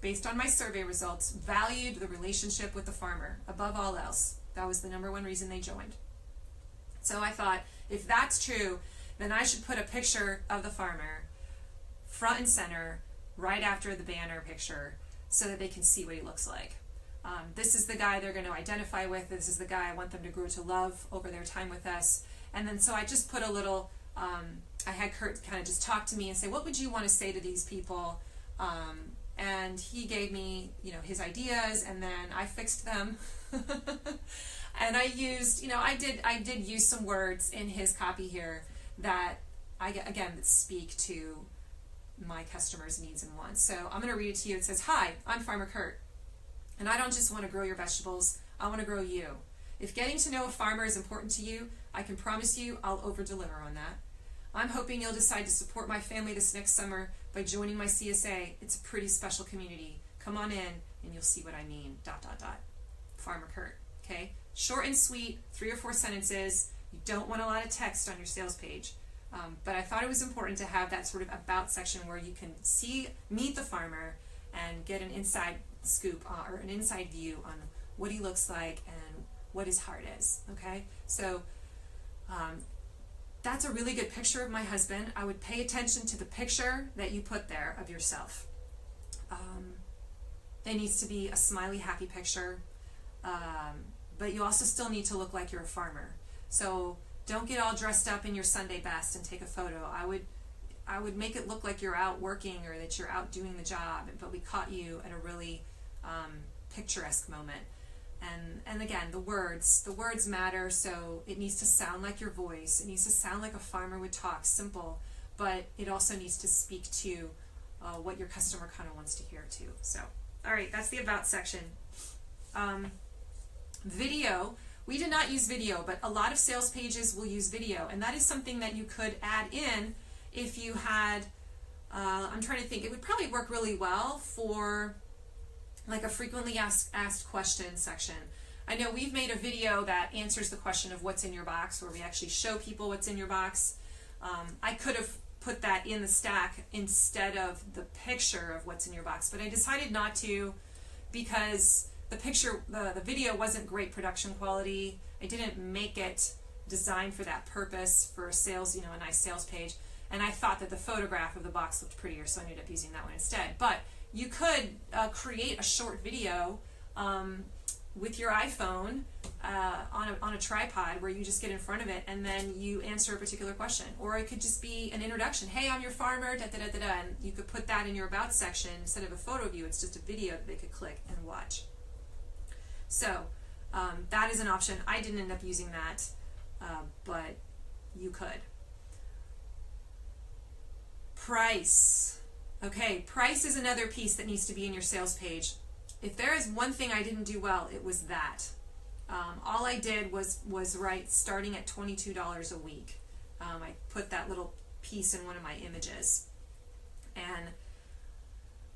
based on my survey results, valued the relationship with the farmer above all else. That was the #1 reason they joined. So I thought, if that's true, then I should put a picture of the farmer front and center right after the banner picture so that they can see what he looks like. This is the guy they're going to identify with. This is the guy I want them to grow to love over their time with us. And then so I just put a little, I had Kurt kind of just talk to me and say, what would you want to say to these people? And he gave me, his ideas, and then I fixed them. And I used, I did use some words in his copy here that that speak to my customers' needs and wants. So I'm going to read it to you. It says, "Hi, I'm Farmer Kurt, and I don't just want to grow your vegetables, I want to grow you. If getting to know a farmer is important to you, I can promise you I'll over-deliver on that. I'm hoping you'll decide to support my family this next summer by joining my CSA. It's a pretty special community. Come on in and you'll see what I mean, ... Farmer Kurt." Okay? Short and sweet, 3 or 4 sentences. You don't want a lot of text on your sales page. But I thought it was important to have that sort of about section where you can meet the farmer and get an inside scoop or an inside view on what he looks like and what his heart is. Okay? So that's a really good picture of my husband. I would pay attention to the picture that you put there of yourself. It needs to be a smiley, happy picture. But you also still need to look like you're a farmer. So don't get all dressed up in your Sunday best and take a photo. I would make it look like you're out working or that you're out doing the job, but we caught you at a really picturesque moment. And again, the words matter, so it needs to sound like your voice. It needs to sound like a farmer would talk, simple, but it also needs to speak to what your customer kind of wants to hear too. So, all right, that's the About section. Video. We did not use video, but a lot of sales pages will use video, and that is something that you could add in if you had, I'm trying to think, it would probably work really well for like a frequently asked questions section. I know we've made a video that answers the question of what's in your box, where we actually show people what's in your box. I could have put that in the stack instead of the picture of what's in your box, but I decided not to because the picture, the video wasn't great production quality. I didn't make it designed for that purpose, for a sales, a nice sales page, and I thought that the photograph of the box looked prettier, so I ended up using that one instead. But you could create a short video with your iPhone on a tripod where you just get in front of it and then you answer a particular question. Or it could just be an introduction. Hey, I'm your farmer, da da da da da. And you could put that in your About section instead of a photo of you. It's just a video that they could click and watch. So that is an option. I didn't end up using that, but you could. Price. Okay, price is another piece that needs to be in your sales page. If there is one thing I didn't do well, it was that. All I did was write starting at $22 a week. I put that little piece in one of my images. And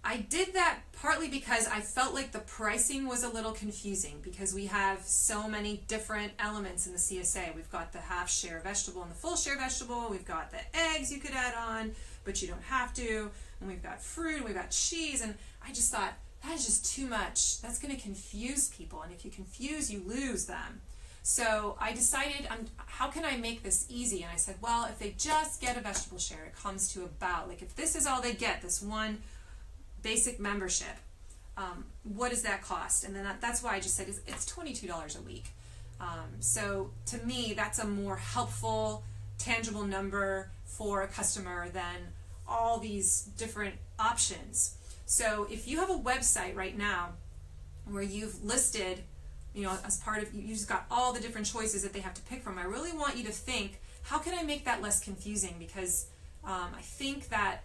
I did that partly because I felt like the pricing was a little confusing because we have so many different elements in the CSA. We've got the half share vegetable and the full share vegetable. We've got the eggs you could add on, but you don't have to. And we've got fruit and we've got cheese. And I just thought, that is just too much. That's going to confuse people. And if you confuse, you lose them. So I decided, how can I make this easy? And I said, well, if they just get a vegetable share, it comes to about, like if this is all they get, this one basic membership, what does that cost? And then that's why I just said it's $22 a week. So to me, that's a more helpful, tangible number for a customer than all these different options. So if you have a website right now where you've listed, you know, as part of, you just got all the different choices that they have to pick from, I really want you to think, how can I make that less confusing? Because I think that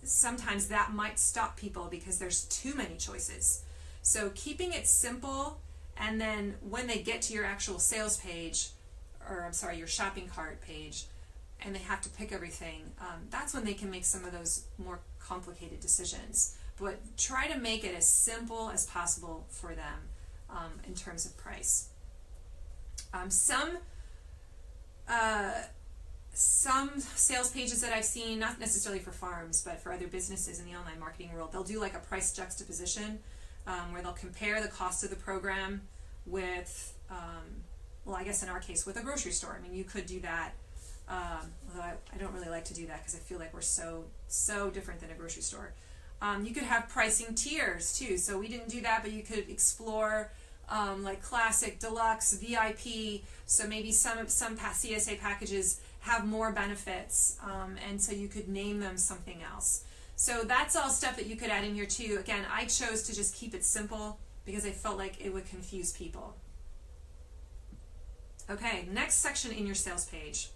sometimes that might stop people because there's too many choices. So keeping it simple, and then when they get to your actual sales page, or I'm sorry, your shopping cart page, and they have to pick everything, that's when they can make some of those more complicated decisions. But try to make it as simple as possible for them in terms of price. Some sales pages that I've seen, not necessarily for farms, but for other businesses in the online marketing world, they'll do like a price juxtaposition where they'll compare the cost of the program with, well, I guess in our case, with a grocery store. I mean, you could do that, although I don't really like to do that because I feel like we're so different than a grocery store. You could have pricing tiers too, so we didn't do that, but you could explore like classic, deluxe, VIP, so maybe some CSA packages have more benefits, and so you could name them something else. So that's all stuff that you could add in here too. Again, I chose to just keep it simple because I felt like it would confuse people. Okay, next section in your sales page.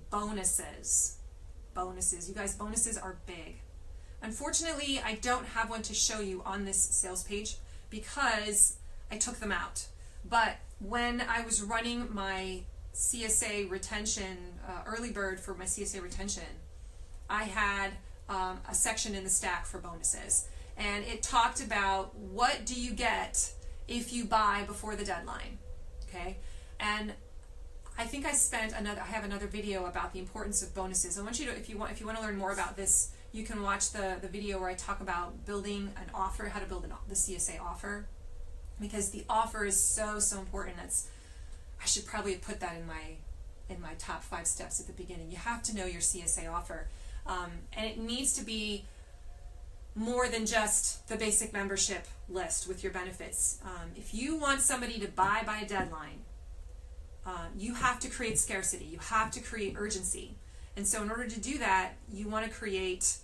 Bonuses. Bonuses. You guys, bonuses are big. Unfortunately, I don't have one to show you on this sales page because I took them out. But when I was running my CSA retention, early bird for my CSA retention, I had a section in the stack for bonuses. And it talked about what do you get if you buy before the deadline. Okay? And I think I have another video about the importance of bonuses. I want you to, if you want to learn more about this, you can watch the video where I talk about building an offer, how to build the CSA offer, because the offer is so important. I should probably have put that in my top 5 steps at the beginning. You have to know your CSA offer, and it needs to be more than just the basic membership list with your benefits. If you want somebody to buy by a deadline, you have to create scarcity. You have to create urgency. And so in order to do that, you want to create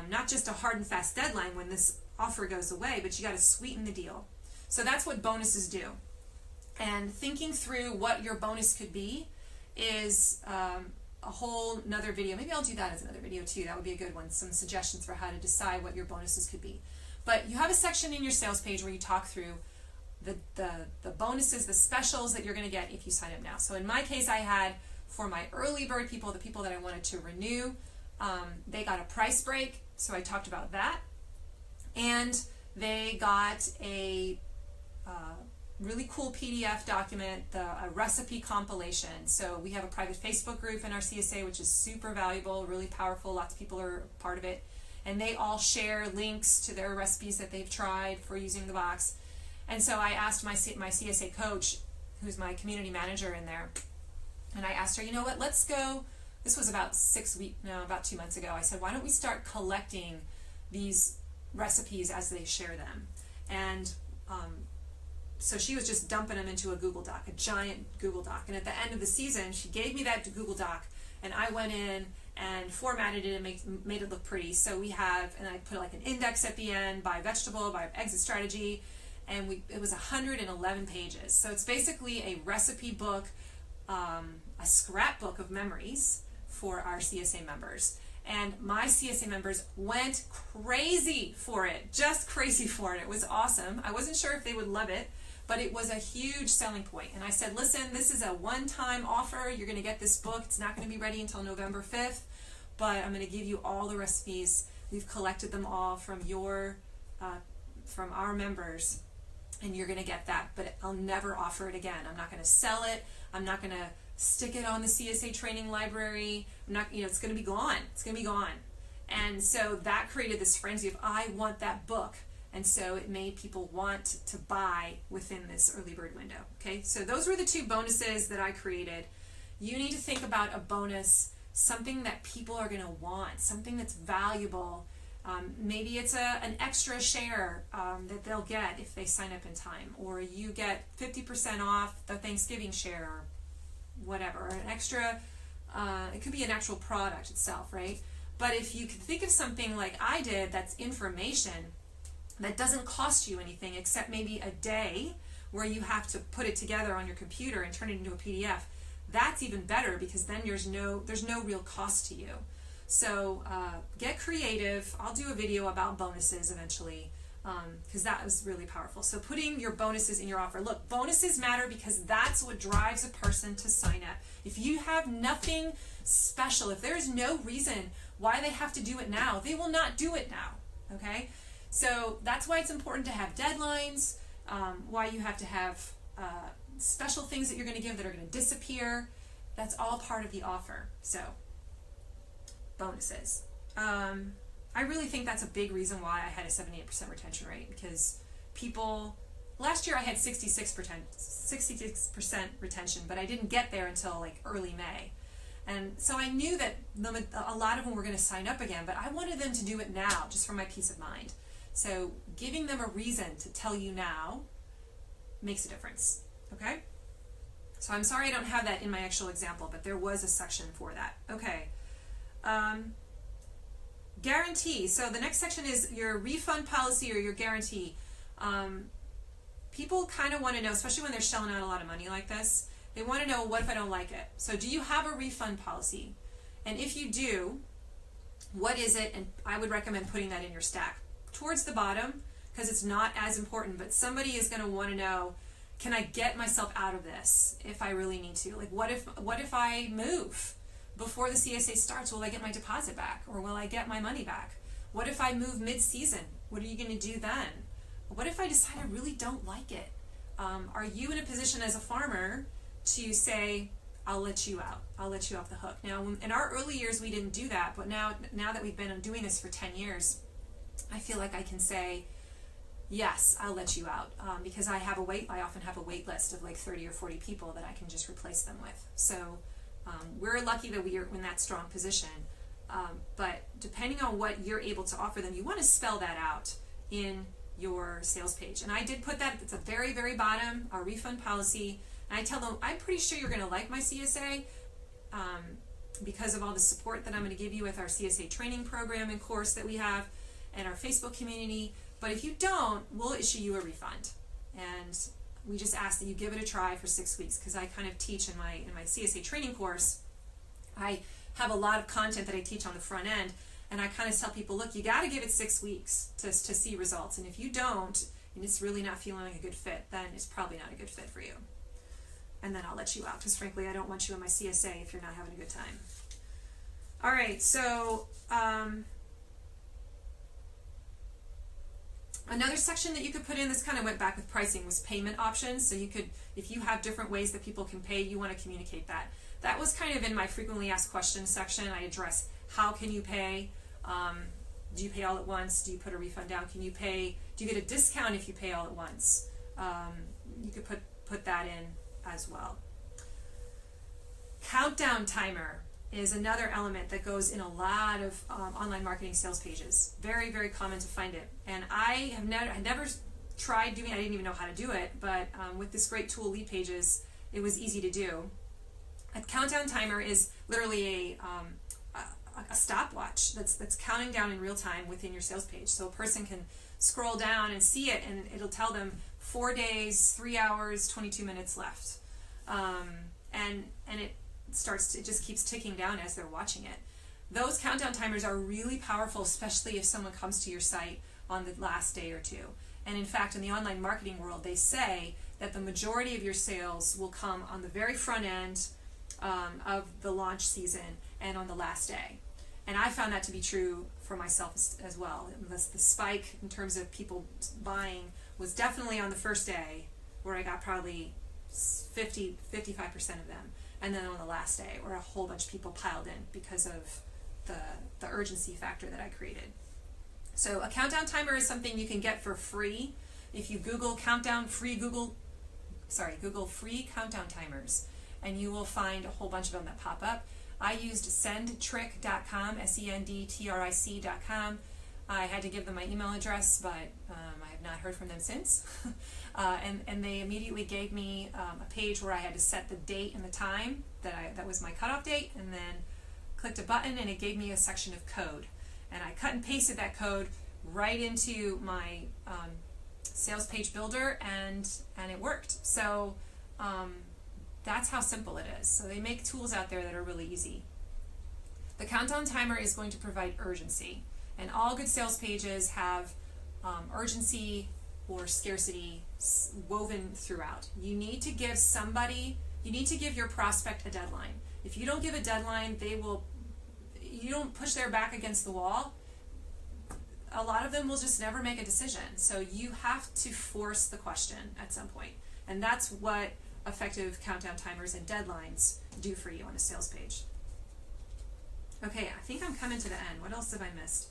not just a hard and fast deadline when this offer goes away, but you got to sweeten the deal. So that's what bonuses do. And thinking through what your bonus could be is a whole nother video. Maybe I'll do that as another video too. That would be a good one. Some suggestions for how to decide what your bonuses could be. But you have a section in your sales page where you talk through the bonuses, the specials that you're going to get if you sign up now. So in my case, I had, for my early bird people, the people that I wanted to renew, they got a price break, so I talked about that. And they got a really cool PDF document, a recipe compilation. So we have a private Facebook group in our CSA, which is super valuable, really powerful. Lots of people are part of it. And they all share links to their recipes that they've tried for using the box. And so I asked my CSA coach, who's my community manager in there, and I asked her, you know what, let's go, this was about 2 months ago, I said, why don't we start collecting these recipes as they share them? And So she was just dumping them into a Google Doc, a giant Google Doc. And at the end of the season, she gave me that Google Doc, and I went in and formatted it and made it look pretty. So we have, and I put like an index at the end by vegetable, by exit strategy, and it was 111 pages. So it's basically a recipe book, a scrapbook of memories for our CSA members. And my CSA members went crazy for it, just crazy for it. It was awesome. I wasn't sure if they would love it, but it was a huge selling point. And I said, listen, this is a one-time offer. You're going to get this book. It's not going to be ready until November 5th, but I'm going to give you all the recipes. We've collected them all from from our members, and you're going to get that. But I'll never offer it again. I'm not going to sell it. I'm not going to stick it on the CSA training library. I'm not, it's going to be gone. It's going to be gone. And so that created this frenzy of, I want that book. And so it made people want to buy within this early bird window. Okay, so those were the two bonuses that I created. You need to think about a bonus, something that people are going to want, something that's valuable. Maybe it's an extra share that they'll get if they sign up in time, or you get 50% off the Thanksgiving share, or whatever, or an extra, it could be an actual product itself, right? But if you can think of something like I did that's information, that doesn't cost you anything except maybe a day where you have to put it together on your computer and turn it into a PDF. That's even better, because then there's no real cost to you. So get creative. I'll do a video about bonuses eventually, because that was really powerful. So putting your bonuses in your offer. Look, bonuses matter because that's what drives a person to sign up. If you have nothing special, if there's no reason why they have to do it now, they will not do it now, okay? So that's why it's important to have deadlines, why you have to have special things that you're going to give that are going to disappear. That's all part of the offer. So, bonuses. I really think that's a big reason why I had a 78% retention rate, because people, last year I had 66% retention, but I didn't get there until like early May. And so I knew that a lot of them were going to sign up again, but I wanted them to do it now, just for my peace of mind. So giving them a reason to tell you now makes a difference, okay? So I'm sorry I don't have that in my actual example, but there was a section for that. Okay. Guarantee. So the next section is your refund policy or your guarantee. People kind of want to know, especially when they're shelling out a lot of money like this, they want to know, what if I don't like it? So do you have a refund policy? And if you do, what is it? And I would recommend putting that in your stack towards the bottom, because it's not as important, but somebody is going to want to know, can I get myself out of this if I really need to? Like, what if I move before the CSA starts? Will I get my deposit back, or will I get my money back? What if I move mid-season? What are you going to do then? What if I decide I really don't like it? Are you in a position as a farmer to say, I'll let you out. I'll let you off the hook. Now, in our early years, we didn't do that, but now that we've been doing this for 10 years, I feel like I can say, yes, I'll let you out, because I often have a wait list of like 30 or 40 people that I can just replace them with. So we're lucky that we are in that strong position. But depending on what you're able to offer them, you want to spell that out in your sales page. And I did put that at the very, very bottom, our refund policy. And I tell them, I'm pretty sure you're going to like my CSA because of all the support that I'm going to give you with our CSA training program and course that we have and our Facebook community. But if you don't, we'll issue you a refund. And we just ask that you give it a try for 6 weeks, because I kind of teach in my CSA training course. I have a lot of content that I teach on the front end, and I kind of tell people, look, you got to give it 6 weeks to see results. And if you don't, and it's really not feeling like a good fit, then it's probably not a good fit for you. And then I'll let you out, because frankly, I don't want you in my CSA if you're not having a good time. All right, so another section that you could put in, this kind of went back with pricing, was payment options. So you could, if you have different ways that people can pay, you want to communicate that. That was kind of in my frequently asked questions section. I address, how can you pay? Do you pay all at once? Do you put a refund down? Can you pay? Do you get a discount if you pay all at once? You could put that in as well. Countdown timer is another element that goes in a lot of online marketing sales pages. Very, very common to find it. And I have never tried doing it. I didn't even know how to do it, but with this great tool, Lead Pages, it was easy to do. A countdown timer is literally a stopwatch that's counting down in real time within your sales page. So a person can scroll down and see it, and it'll tell them 4 days, 3 hours, 22 minutes left. And it just keeps ticking down as they're watching it. Those countdown timers are really powerful, especially if someone comes to your site on the last day or two. And in fact, in the online marketing world, they say that the majority of your sales will come on the very front end of the launch season and on the last day. And I found that to be true for myself as well. The spike in terms of people buying was definitely on the first day, where I got probably 55% of them. And then on the last day, where a whole bunch of people piled in because of the urgency factor that I created. So a countdown timer is something you can get for free. If you Google Google free countdown timers, and you will find a whole bunch of them that pop up. I used sendtrick.com, sendtric.com. I had to give them my email address, but I have not heard from them since. And they immediately gave me a page where I had to set the date and the time that was my cutoff date, and then clicked a button, and it gave me a section of code. And I cut and pasted that code right into my sales page builder, and it worked. So that's how simple it is. So they make tools out there that are really easy. The countdown timer is going to provide urgency, and all good sales pages have urgency or scarcity woven throughout. You need to give your prospect a deadline. If you don't give a deadline, you don't push their back against the wall, a lot of them will just never make a decision. So you have to force the question at some point. And that's what effective countdown timers and deadlines do for you on a sales page. Okay, I think I'm coming to the end. What else have I missed?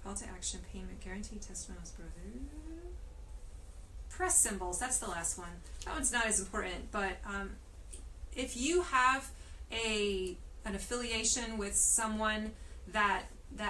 Call to action, payment, guarantee, testimonials, press symbols. That's the last one. That one's not as important, but if you have an affiliation with someone that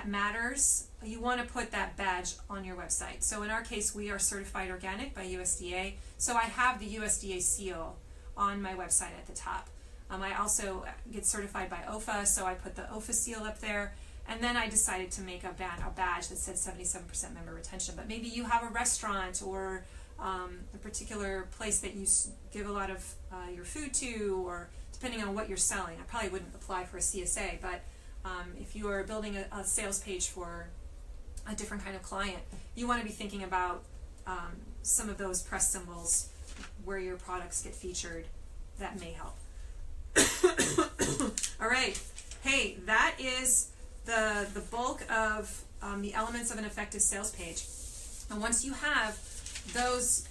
matters, you want to put that badge on your website. So in our case, we are certified organic by USDA, so I have the USDA seal on my website at the top. I also get certified by OFA, so I put the OFA seal up there, and then I decided to make a badge that said 77% member retention. But maybe you have a restaurant or a particular place that you give a lot of your food to, or depending on what you're selling. I probably wouldn't apply for a CSA, but if you are building a sales page for a different kind of client, you want to be thinking about some of those press symbols where your products get featured. That may help. All right. Hey, that is the bulk of the elements of an effective sales page. And once you have those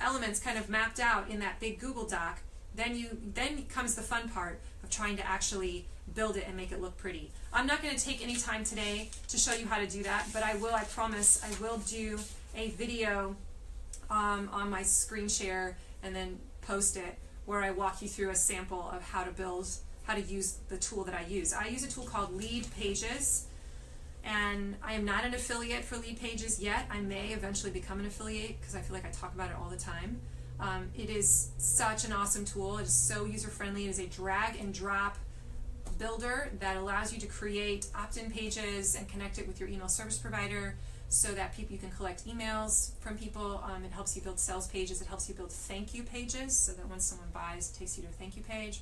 elements kind of mapped out in that big Google Doc, then comes the fun part of trying to actually build it and make it look pretty. I'm not going to take any time today to show you how to do that, but I promise I will do a video on my screen share and then post it where I walk you through a sample of how to use the tool that I use. I use a tool called Lead Pages, and I am not an affiliate for Lead Pages yet. I may eventually become an affiliate because I feel like I talk about it all the time. It is such an awesome tool. It is so user-friendly. It is a drag and drop builder that allows you to create opt-in pages and connect it with your email service provider so that you can collect emails from people. It helps you build sales pages. It helps you build thank you pages so that when someone buys, it takes you to a thank you page.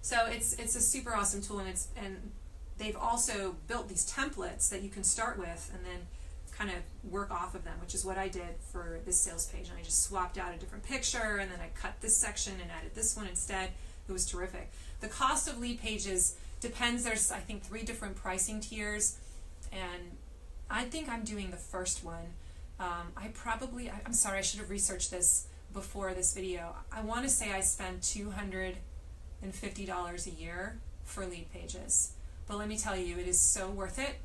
So it's a super awesome tool, and they've also built these templates that you can start with and then kind of work off of them, which is what I did for this sales page. And I just swapped out a different picture, and then I cut this section and added this one instead. It was terrific. The cost of Lead Pages depends. There's, I think, 3 different pricing tiers, and I think I'm doing the first one. I'm sorry, I should have researched this before this video. I want to say I spend $250 a year for Lead Pages. But let me tell you, it is so worth it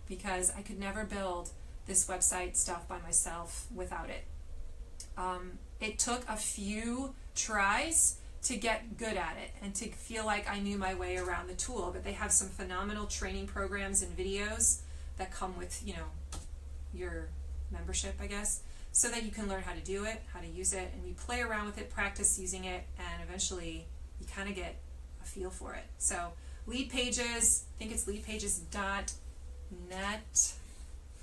because I could never build this website stuff by myself without it. It took a few tries to get good at it and to feel like I knew my way around the tool, but they have some phenomenal training programs and videos that come with, you know, your membership, I guess, so that you can learn how to do it, how to use it, and you play around with it, practice using it, and eventually you kind of get a feel for it. So Leadpages, I think it's leadpages.net.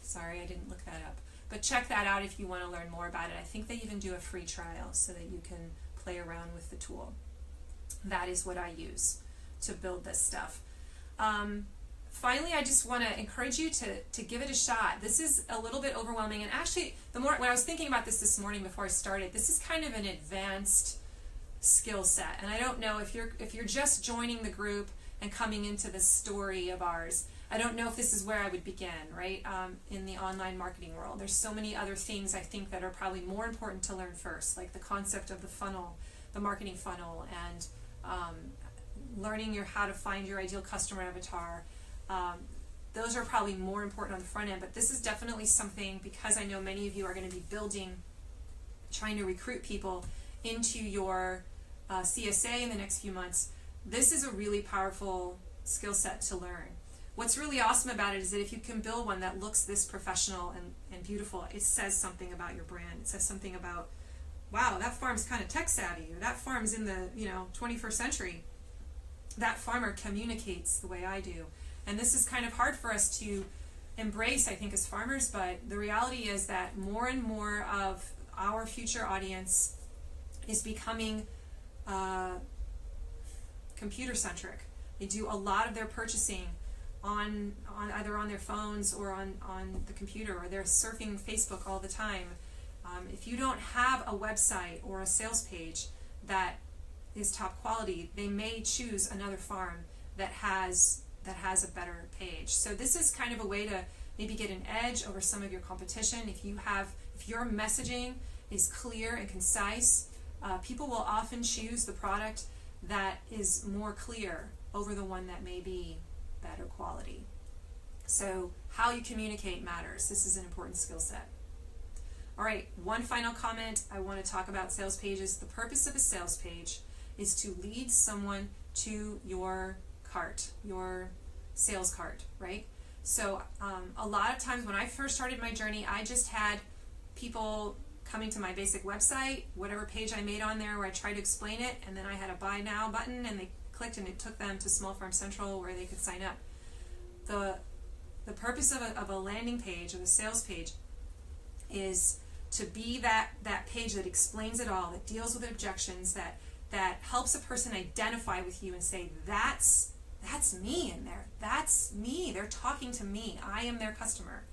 Sorry, I didn't look that up. But check that out if you want to learn more about it. I think they even do a free trial so that you can play around with the tool. That is what I use to build this stuff. Finally, I just want to encourage you to give it a shot. This is a little bit overwhelming, and actually, when I was thinking about this morning before I started, this is kind of an advanced skill set. And I don't know if you're just joining the group and coming into this story of ours, I don't know if this is where I would begin, right? In the online marketing world, there's so many other things I think that are probably more important to learn first, like the concept of the funnel, the marketing funnel, and learning how to find your ideal customer avatar. Those are probably more important on the front end, but this is definitely something, because I know many of you are going to be trying to recruit people into your CSA in the next few months. This is a really powerful skill set to learn. What's really awesome about it is that if you can build one that looks this professional and beautiful, it says something about your brand. It says something about, wow, that farm's kind of tech savvy, or that farm's in the 21st century. That farmer communicates the way I do. And this is kind of hard for us to embrace, I think, as farmers, but the reality is that more and more of our future audience is becoming computer-centric. They do a lot of their purchasing on either on their phones or on the computer, or they're surfing Facebook all the time. If you don't have a website or a sales page that is top quality, they may choose another farm that has a better page. So this is kind of a way to maybe get an edge over some of your competition. If your messaging is clear and concise, people will often choose the product that is more clear over the one that may be better quality. So how you communicate matters. This is an important skill set. All right, one final comment. I want to talk about sales pages. The purpose of a sales page is to lead someone to your cart, your sales cart, right? So a lot of times when I first started my journey, I just had people coming to my basic website, whatever page I made on there where I tried to explain it, and then I had a buy now button, and they clicked and it took them to Small Farm Central where they could sign up. The purpose of a landing page, of a sales page, is to be that page that explains it all, that deals with objections, that helps a person identify with you and say, that's me in there. That's me. They're talking to me. I am their customer.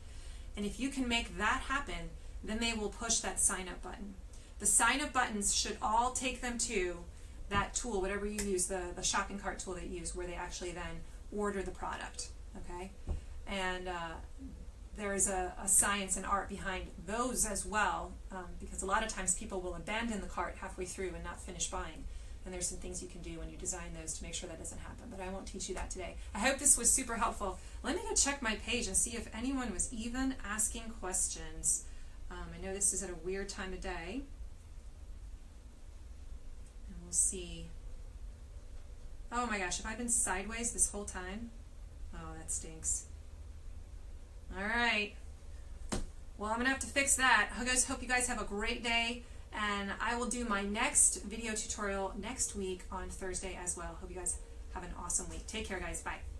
And if you can make that happen, then they will push that sign up button. The sign up buttons should all take them to that tool, whatever you use, the shopping cart tool that you use, where they actually then order the product, okay? And there is a science and art behind those as well, because a lot of times people will abandon the cart halfway through and not finish buying. And there's some things you can do when you design those to make sure that doesn't happen, but I won't teach you that today. I hope this was super helpful. Let me go check my page and see if anyone was even asking questions. I know this is at a weird time of day. And we'll see. Oh my gosh, have I been sideways this whole time? Oh, that stinks. All right. Well, I'm going to have to fix that. I hope you guys have a great day, and I will do my next video tutorial next week on Thursday as well. Hope you guys have an awesome week. Take care, guys. Bye.